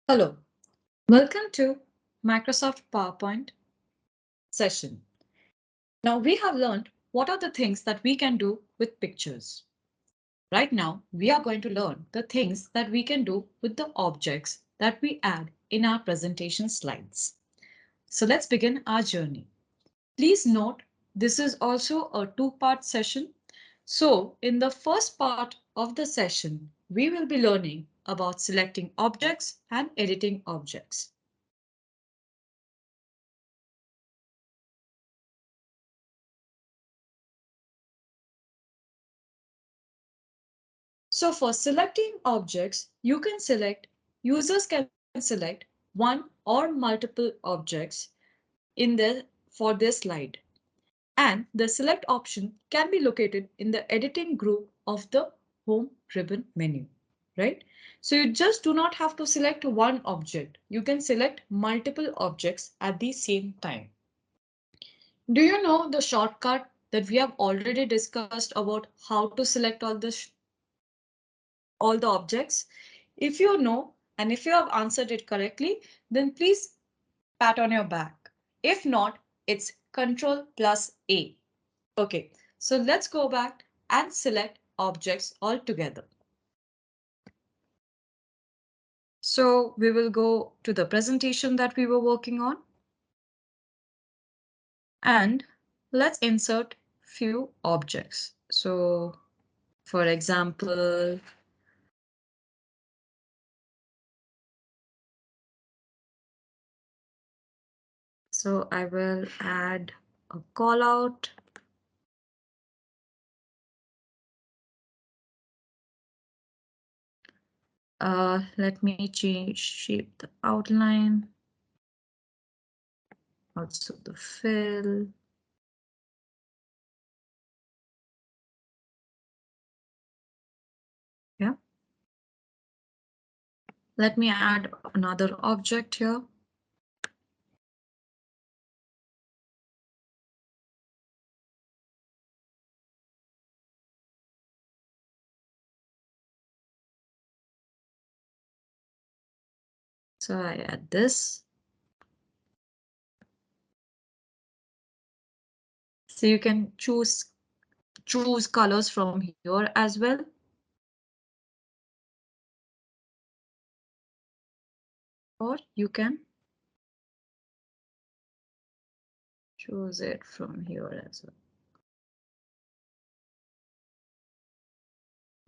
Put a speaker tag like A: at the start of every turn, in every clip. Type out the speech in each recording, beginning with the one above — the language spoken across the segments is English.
A: Hello, welcome to Microsoft PowerPoint session. Now we have learned what are the things that we can do with pictures. Right now, we are going to learn the things that we can do with the objects that we add in our presentation slides. So let's begin our journey. Please note, this is also a two-part session. So in the first part of the session, we will be learning about selecting objects and editing objects. So for selecting objects, users can select one or multiple objects in for their slide. And the select option can be located in the editing group of the home ribbon menu, right? So you just do not have to select one object. You can select multiple objects at the same time. Do you know the shortcut that we have already discussed about how to select all the objects? If you know and if you have answered it correctly, then please pat on your back. If not, it's Control plus A. Okay, so let's go back and select objects all together. So we will go to the presentation that we were working on. And let's insert few objects. So for example, so I will add a call out. Let me change shape the outline, also the fill. Yeah. Let me add another object here. So I add this. So you can choose colors from here as well. Or you can choose it from here as well.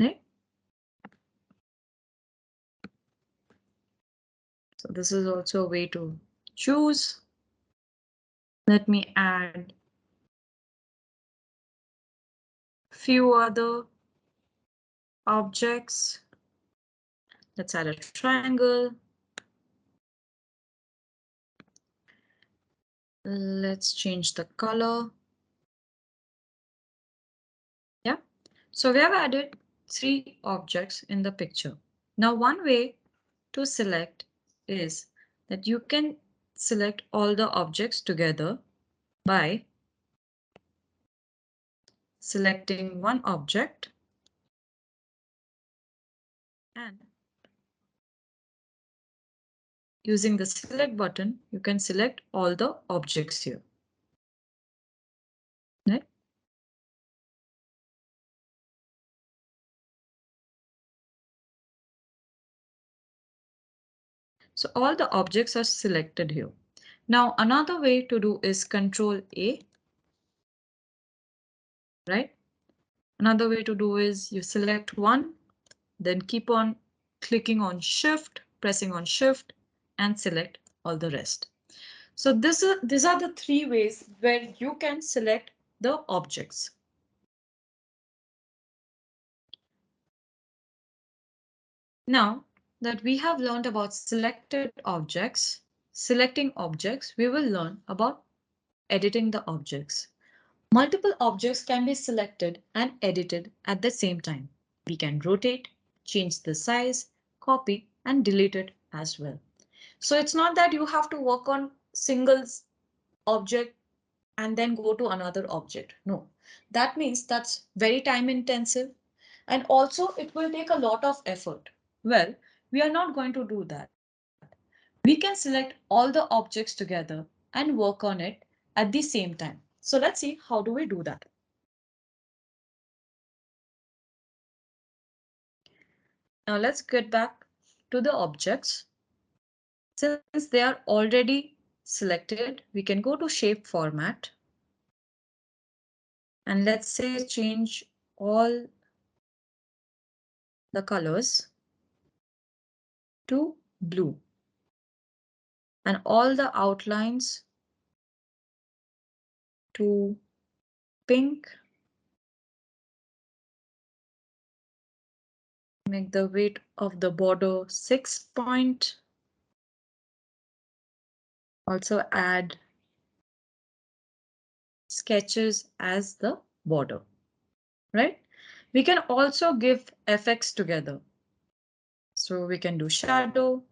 A: Right? So this is also a way to choose. Let me add few other objects. Let's add a triangle. Let's change the color. Yeah. So we have added 3 objects in the picture. Now one way to select is that you can select all the objects together by selecting one object and using the select button, you can select all the objects here. Right? So all the objects are selected here. Now another way to do is Control A. Right? Another way to do is you select one, then keep on clicking on Shift, pressing on Shift, and select all the rest. So these are the 3 ways where you can select the objects. Now that we have learned about selecting objects, we will learn about editing the objects. Multiple objects can be selected and edited at the same time. We can rotate, change the size, copy, and delete it as well. So it's not that you have to work on single object and then go to another object. No, that means that's very time intensive and also it will take a lot of effort. Well, we are not going to do that. We can select all the objects together and work on it at the same time. So let's see how do we do that. Now let's get back to the objects. Since they are already selected, we can go to shape format. And let's say change all the colors to blue and all the outlines to pink. Make the weight of the border 6 point. Also add sketches as the border, right? We can also give effects together. So we can do shadow.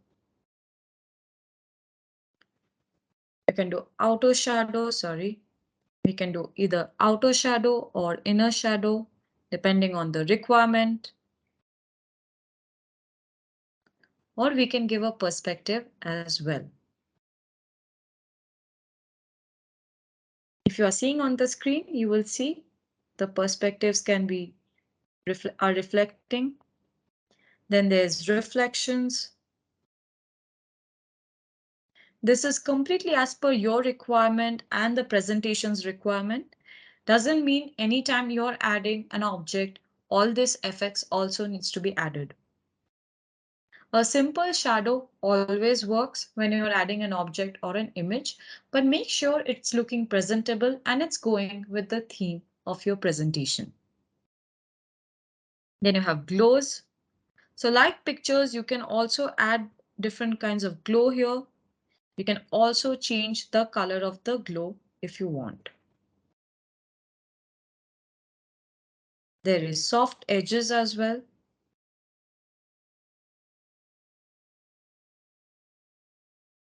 A: We can do outer shadow, sorry. We can do either outer shadow or inner shadow, depending on the requirement. Or we can give a perspective as well. If you are seeing on the screen, you will see the perspectives can be are reflecting. Then there's reflections. This is completely as per your requirement and the presentation's requirement. Doesn't mean anytime you're adding an object, all these effects also needs to be added. A simple shadow always works when you're adding an object or an image, but make sure it's looking presentable and it's going with the theme of your presentation. Then you have glows. So like pictures, you can also add different kinds of glow here. You can also change the color of the glow if you want. There is soft edges as well.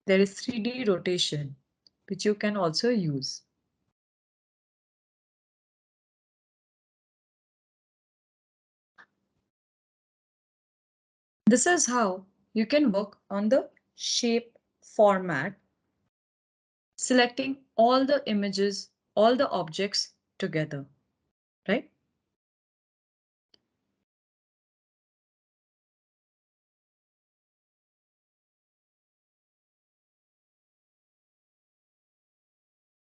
A: There is 3D rotation, which you can also use. This is how you can work on the shape format, selecting all the images, all the objects together, right?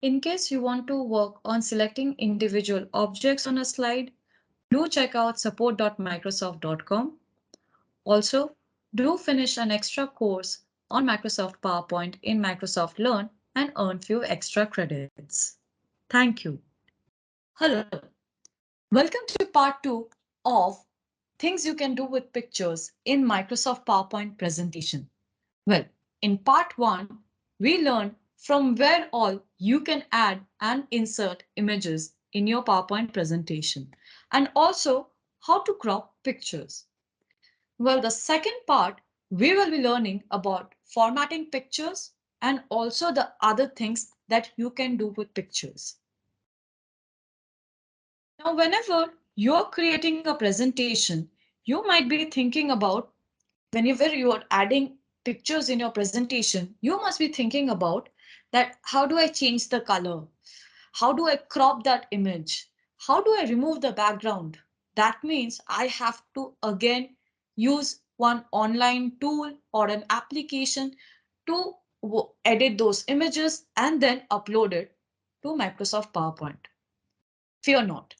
A: In case you want to work on selecting individual objects on a slide, do check out support.microsoft.com. Also, do finish an extra course on Microsoft PowerPoint in Microsoft Learn and earn few extra credits. Thank you. Hello. Welcome to part 2 of things you can do with pictures in Microsoft PowerPoint presentation. Well, in part 1, we learned from where all you can add and insert images in your PowerPoint presentation and also how to crop pictures. Well, the second part, we will be learning about formatting pictures and also the other things that you can do with pictures. Now, whenever you're creating a presentation, you might be thinking about whenever you are adding pictures in your presentation, you must be thinking about that how do I change the color? How do I crop that image? How do I remove the background? That means I have to again use one online tool or an application to edit those images and then upload it to Microsoft PowerPoint. Fear not.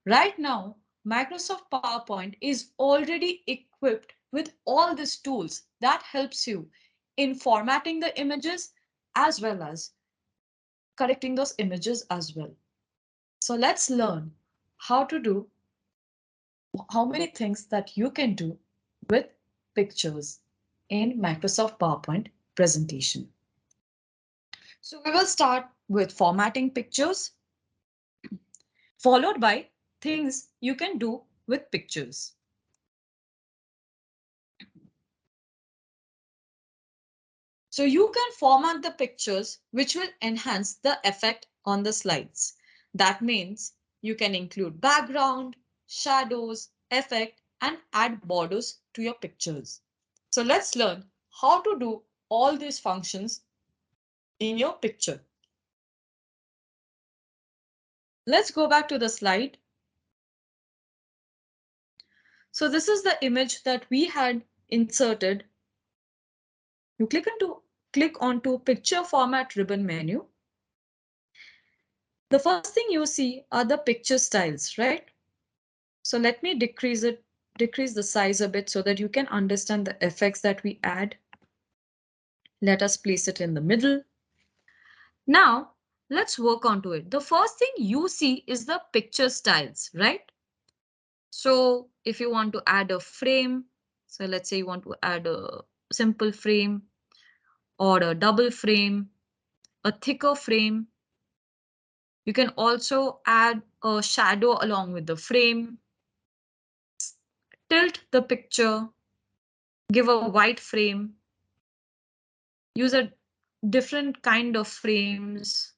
A: Right now, Microsoft PowerPoint is already equipped with all these tools that helps you in formatting the images as well as correcting those images as well. So let's learn how to do how many things that you can do with pictures in Microsoft PowerPoint presentation. So we will start with formatting pictures, followed by things you can do with pictures. So you can format the pictures which will enhance the effect on the slides. That means you can include background, shadows, effect, and add borders to your pictures. So let's learn how to do all these functions in your picture. Let's go back to the slide. So this is the image that we had inserted. You click onto picture format ribbon menu. The first thing you see are the picture styles, right? So let me decrease the size a bit so that you can understand the effects that we add. Let us place it in the middle. Now let's work onto it. The first thing you see is the picture styles, right? So if you want to add a frame, so let's say you want to add a simple frame or a double frame, a thicker frame. You can also add a shadow along with the frame, tilt the picture, give a white frame, use a different kind of frames.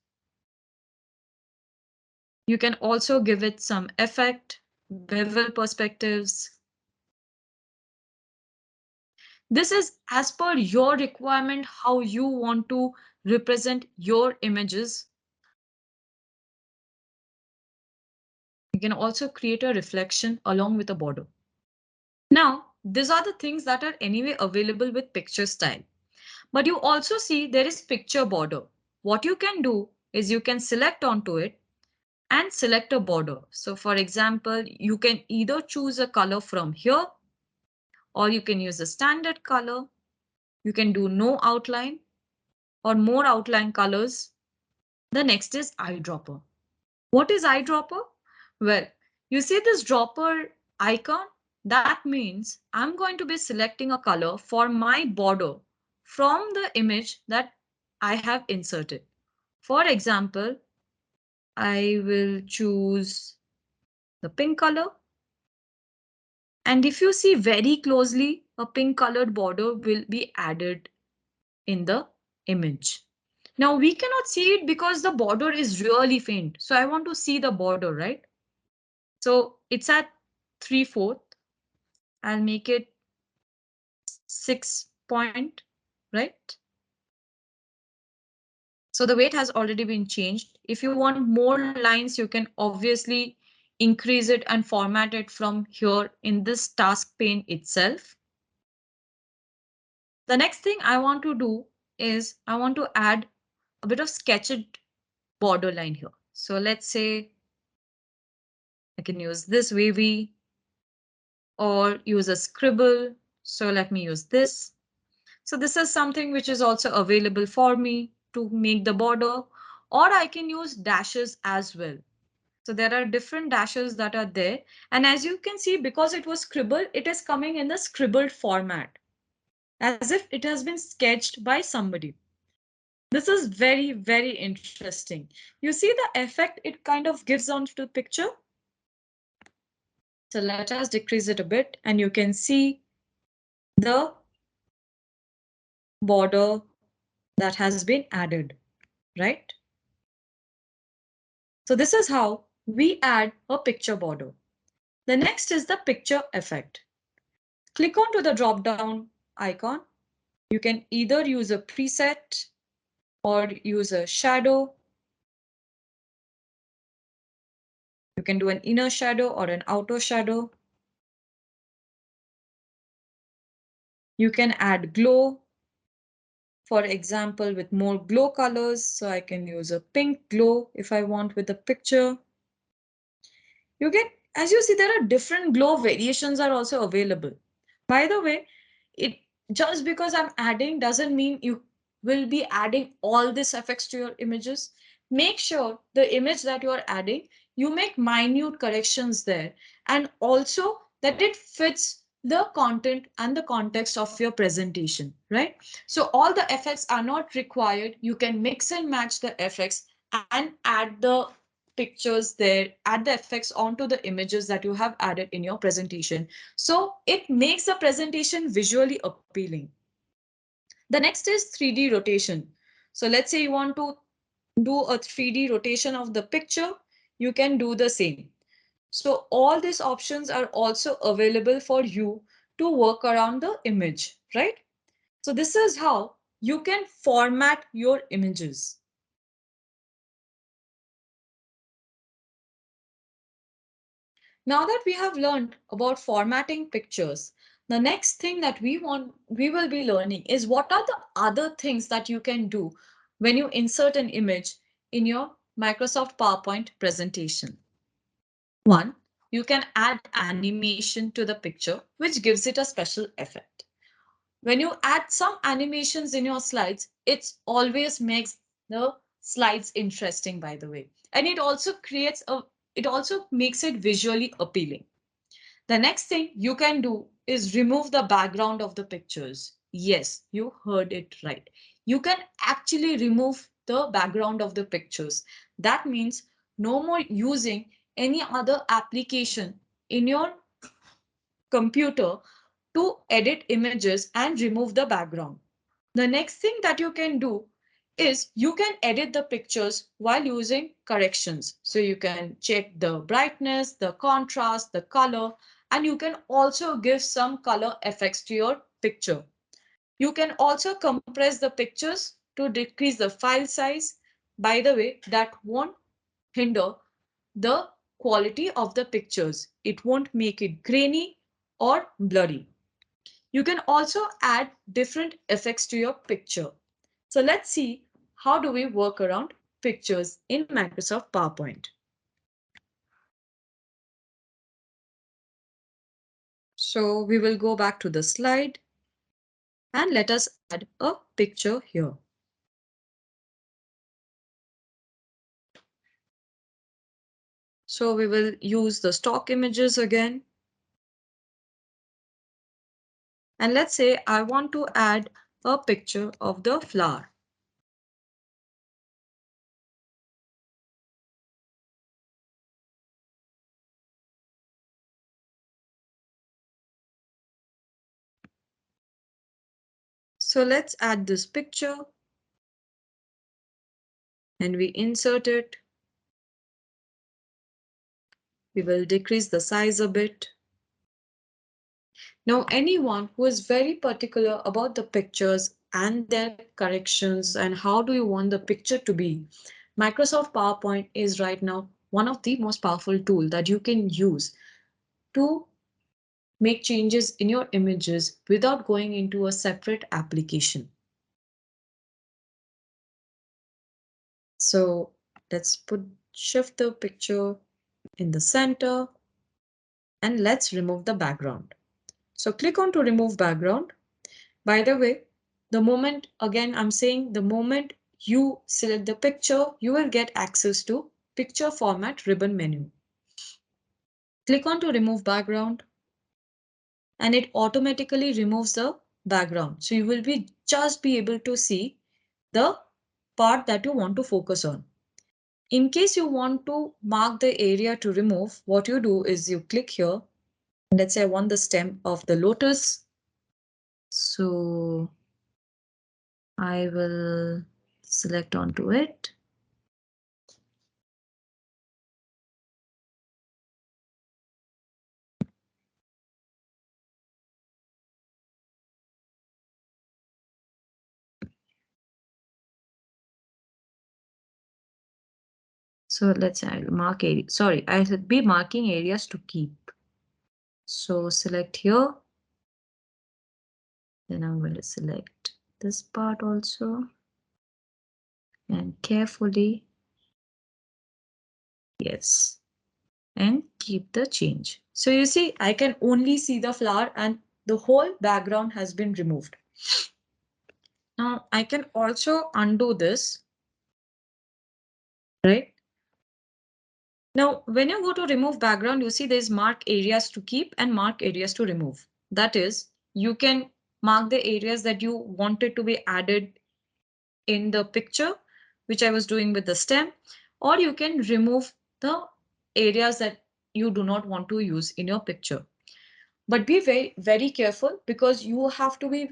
A: You can also give it some effect, bevel perspectives. This is as per your requirement, how you want to represent your images. You can also create a reflection along with a border. Now, these are the things that are anyway available with picture style. But you also see there is picture border. What you can do is you can select onto it and select a border. So for example, you can either choose a color from here, or you can use a standard color. You can do no outline or more outline colors. The next is eyedropper. What is eyedropper? Well, you see this dropper icon? That means I'm going to be selecting a color for my border from the image that I have inserted. For example, I will choose the pink color. And if you see very closely, a pink colored border will be added in the image. Now we cannot see it because the border is really faint. So I want to see the border, right? So it's at 3/4. I'll make it 6 point, right? So the weight has already been changed. If you want more lines, you can obviously increase it and format it from here in this task pane itself. The next thing I want to do is I want to add a bit of sketched border line here. So let's say I can use this wavy or use a scribble. So let me use this. So this is something which is also available for me to make the border, or I can use dashes as well. So there are different dashes that are there. And as you can see, because it was scribbled, it is coming in the scribbled format, as if it has been sketched by somebody. This is very, very interesting. You see the effect it kind of gives onto the picture. So let us decrease it a bit and you can see the border that has been added, right? So this is how we add a picture border. The next is the picture effect. Click onto the drop down icon. You can either use a preset or use a shadow. You can do an inner shadow or an outer shadow. You can add glow. For example, with more glow colors, so I can use a pink glow if I want with the picture. You get, as you see, there are different glow variations are also available. By the way, it just because I'm adding doesn't mean you will be adding all these effects to your images. Make sure the image that you are adding, you make minute corrections there, and also that it fits the content and the context of your presentation, right? So all the effects are not required. You can mix and match the effects and add the pictures there, add the effects onto the images that you have added in your presentation. So it makes the presentation visually appealing. The next is 3D rotation. So let's say you want to do a 3D rotation of the picture, you can do the same. So all these options are also available for you to work around the image, right? So this is how you can format your images. Now that we have learned about formatting pictures, the next thing that we will be learning is what are the other things that you can do when you insert an image in your Microsoft PowerPoint presentation. One, you can add animation to the picture, which gives it a special effect. When you add some animations in your slides, it always makes the slides interesting, by the way. And it also makes it visually appealing. The next thing you can do is remove the background of the pictures. Yes, you heard it right. You can actually remove the background of the pictures. That means no more using any other application in your computer to edit images and remove the background. The next thing that you can do is you can edit the pictures while using corrections. So you can check the brightness, the contrast, the color, and you can also give some color effects to your picture. You can also compress the pictures to decrease the file size. By the way, that won't hinder the quality of the pictures. It won't make it grainy or blurry. You can also add different effects to your picture. So let's see how do we work around pictures in Microsoft PowerPoint. So we will go back to the slide and let us add a picture here. So we will use the stock images again. And let's say I want to add a picture of the flower. So let's add this picture and we insert it. We will decrease the size a bit. Now, anyone who is very particular about the pictures and their corrections and how do you want the picture to be, Microsoft PowerPoint is right now one of the most powerful tools that you can use to make changes in your images without going into a separate application. So let's shift the picture in the center and let's remove the background. So click on to remove background. By the way, the moment, again, I'm saying the moment you select the picture, you will get access to picture format ribbon menu. Click on to remove background and it automatically removes the background. So you will just be able to see the part that you want to focus on. In case you want to mark the area to remove, what you do is you click here. Let's say I want the stem of the lotus. So I will select onto it. So let's say I'll mark area. Sorry, I should be marking areas to keep. So select here. Then I'm going to select this part also. And carefully, yes. And keep the change. So you see, I can only see the flower and the whole background has been removed. Now I can also undo this, right? Now, when you go to remove background, you see there's mark areas to keep and mark areas to remove. That is, you can mark the areas that you wanted to be added in the picture, which I was doing with the stem, or you can remove the areas that you do not want to use in your picture. But be very, very careful because you have to be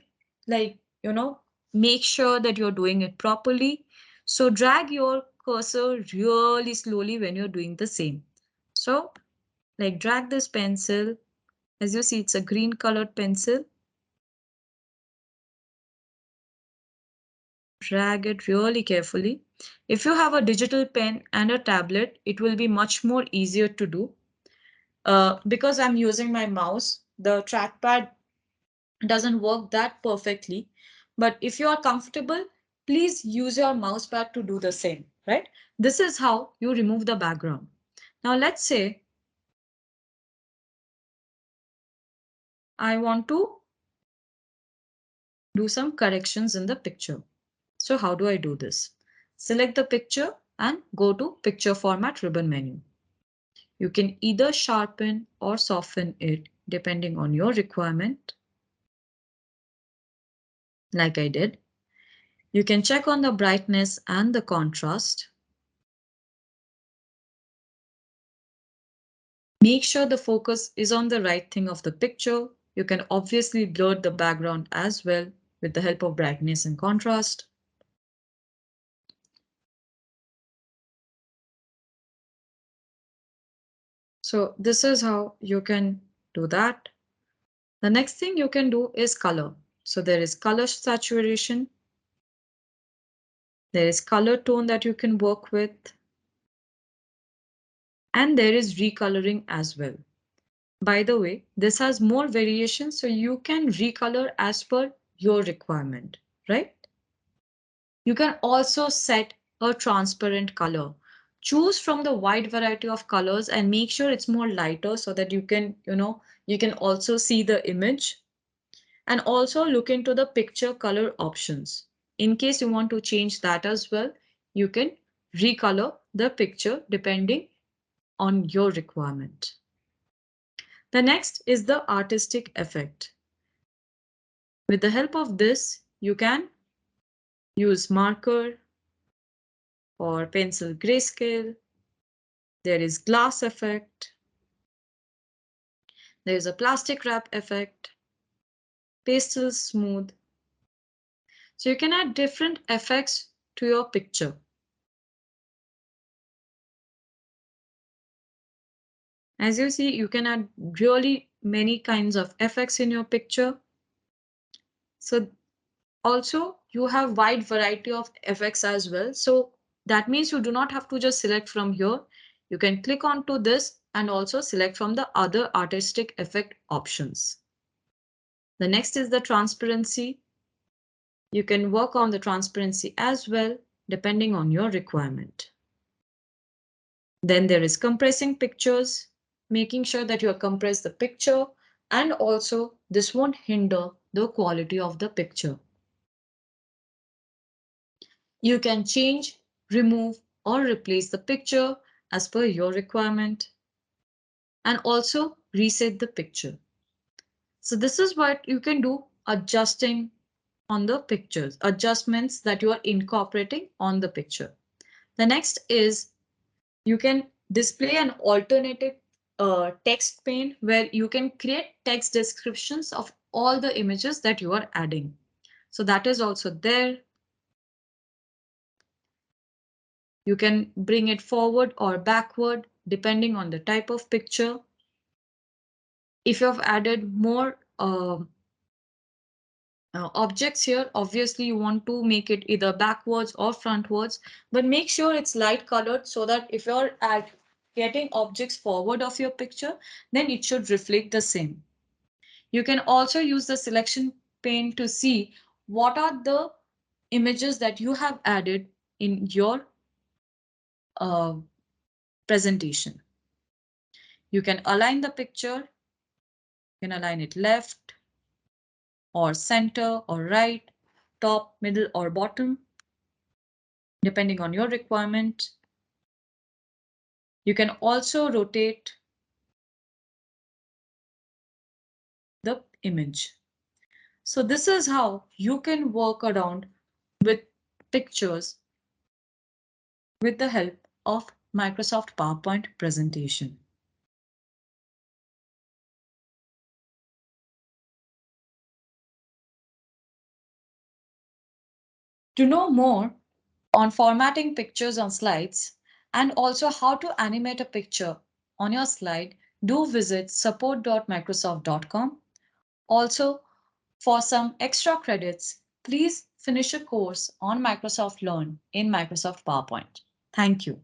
A: like, make sure that you're doing it properly. So drag your cursor really slowly when you're doing the same. So like drag this pencil. As you see, it's a green colored pencil. drag it really carefully. If you have a digital pen and a tablet, it will be much more easier to do. Because I'm using my mouse, the trackpad doesn't work that perfectly. But if you are comfortable, please use your mouse pad to do the same, right? This is how you remove the background. Now let's say I want to do some corrections in the picture. So how do I do this? Select the picture and go to Picture Format ribbon menu. You can either sharpen or soften it depending on your requirement, like I did. You can check on the brightness and the contrast. Make sure the focus is on the right thing of the picture. You can obviously blur the background as well with the help of brightness and contrast. So this is how you can do that. The next thing you can do is color. So there is color saturation. There is color tone that you can work with. And there is recoloring as well. By the way, this has more variations, so you can recolor as per your requirement, right? You can also set a transparent color. Choose from the wide variety of colors and make sure it's more lighter so that you can also see the image. And also look into the picture color options. In case you want to change that as well, you can recolor the picture depending on your requirement. The next is the artistic effect. With the help of this, you can use marker or pencil grayscale. There is glass effect. There is a plastic wrap effect, pastel smooth. So you can add different effects to your picture. As you see, you can add really many kinds of effects in your picture. So also you have wide variety of effects as well. So that means you do not have to just select from here. You can click onto this and also select from the other artistic effect options. The next is the transparency. You can work on the transparency as well, depending on your requirement. Then there is compressing pictures, making sure that you compress the picture, and also this won't hinder the quality of the picture. You can change, remove, or replace the picture as per your requirement, and also reset the picture. So this is what you can do, adjusting on the pictures, adjustments that you are incorporating on the picture. The next is you can display an alternative text pane where you can create text descriptions of all the images that you are adding. So that is also there. You can bring it forward or backward depending on the type of picture. If you have added more objects here, obviously you want to make it either backwards or frontwards, but make sure it's light colored so that if you're getting objects forward of your picture, then it should reflect the same. You can also use the selection pane to see what are the images that you have added in your uh, presentation. You can align the picture, you can align it left or center or right, top, middle or bottom, depending on your requirement. You can also rotate the image. So this is how you can work around with pictures with the help of Microsoft PowerPoint presentation. To know more on formatting pictures on slides and also how to animate a picture on your slide, do visit support.microsoft.com. Also, for some extra credits, please finish a course on Microsoft Learn in Microsoft PowerPoint. Thank you.